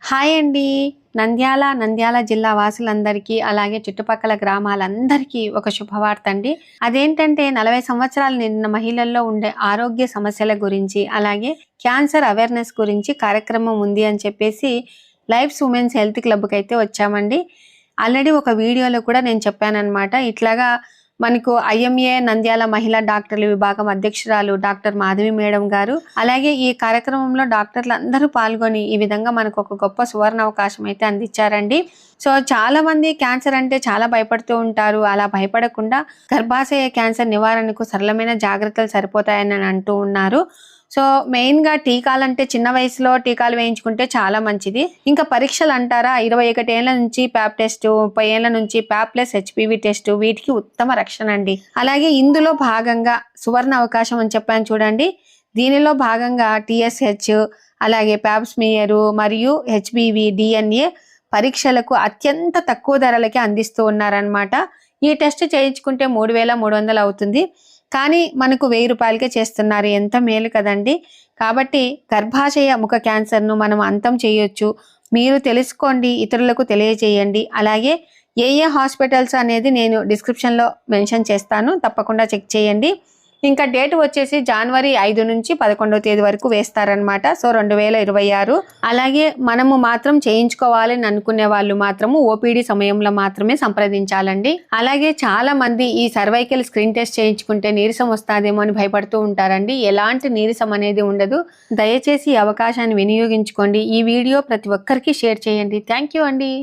Hi అండి. నంద్యాల జిల్లా వాసులందరికీ, అలాగే చుట్టుపక్కల గ్రామాలందరికీ ఒక శుభవార్త అండి. అదేంటంటే 40 సంవత్సరాలు నిండిన మహిళల్లో ఉండే ఆరోగ్య సమస్యల గురించి, అలాగే క్యాన్సర్ అవేర్‌నెస్ గురించి కార్యక్రమం ఉంది అని చెప్పేసి లైఫ్స్ ఉమెన్స్ హెల్త్ క్లబ్‌కైతే వచ్చామండి. ఆల్రెడీ ఒక వీడియోలో కూడా నేను చెప్పాననమాట. ఇట్లాగా మనకు ఐఎంఏ నంద్యాల మహిళా డాక్టర్ల విభాగం అధ్యక్షురాలు డాక్టర్ మాధవి మేడం గారు, అలాగే ఈ కార్యక్రమంలో డాక్టర్లు అందరూ పాల్గొని ఈ విధంగా మనకు ఒక గొప్ప సువర్ణ అవకాశం అయితే అందించారండి. సో చాలా మంది క్యాన్సర్ అంటే చాలా భయపడుతూ ఉంటారు. అలా భయపడకుండా గర్భాశయ క్యాన్సర్ నివారణకు సరళమైన జాగ్రత్తలు సరిపోతాయని అంటూ ఉన్నారు. సో మెయిన్‌గా టీకాలంటే చిన్న వయసులో టీకాలు వేయించుకుంటే చాలా మంచిది. ఇంకా పరీక్షలు అంటారా, 21 ఏళ్ల నుంచి ప్యాప్ టెస్ట్, 30 ఏళ్ల నుంచి ప్యాప్ ప్లస్ హెచ్‌పివి టెస్ట్, వీటికి ఉత్తమ రక్షణ అండి. అలాగే ఇందులో భాగంగా సువర్ణ అవకాశం అని చెప్పాను చూడండి. దీనిలో భాగంగా టీఎస్‌హెచ్, అలాగే ప్యాప్ స్మియర్ మరియు హెచ్‌బీవీ, డీఎన్ఏ పరీక్షలకు అత్యంత తక్కువ ధరలకే అందిస్తూ ఉన్నారనమాట. ఈ టెస్ట్ చేయించుకుంటే 3300 అవుతుంది. కానీ మనకు 1000 రూపాయలకే చేస్తున్నారు. ఎంత మేలు కదండి. కాబట్టి గర్భాశయ ముఖ క్యాన్సర్ను మనం అంతం చేయొచ్చు. మీరు తెలుసుకోండి, ఇతరులకు తెలియజేయండి. అలాగే ఏ హాస్పిటల్స్ అనేది నేను డిస్క్రిప్షన్లో మెన్షన్ చేస్తాను, తప్పకుండా చెక్ చేయండి. ఇంకా డేట్ వచ్చేసి జనవరి 5 నుంచి 11వ తేదీ వరకు వేస్తారనమాట. సో 2026. అలాగే మనము మాత్రం చేయించుకోవాలని అనుకునే వాళ్ళు మాత్రము ఓపీడీ సమయంలో మాత్రమే సంప్రదించాలండి. అలాగే చాలా మంది ఈ సర్వైకల్ స్క్రీన్ టెస్ట్ చేయించుకుంటే నీరసం వస్తాదేమో అని భయపడుతూ ఉంటారండి. ఎలాంటి నీరసం అనేది ఉండదు. దయచేసి ఈ అవకాశాన్ని వినియోగించుకోండి. ఈ వీడియో ప్రతి ఒక్కరికి షేర్ చేయండి. థ్యాంక్ యూ అండి.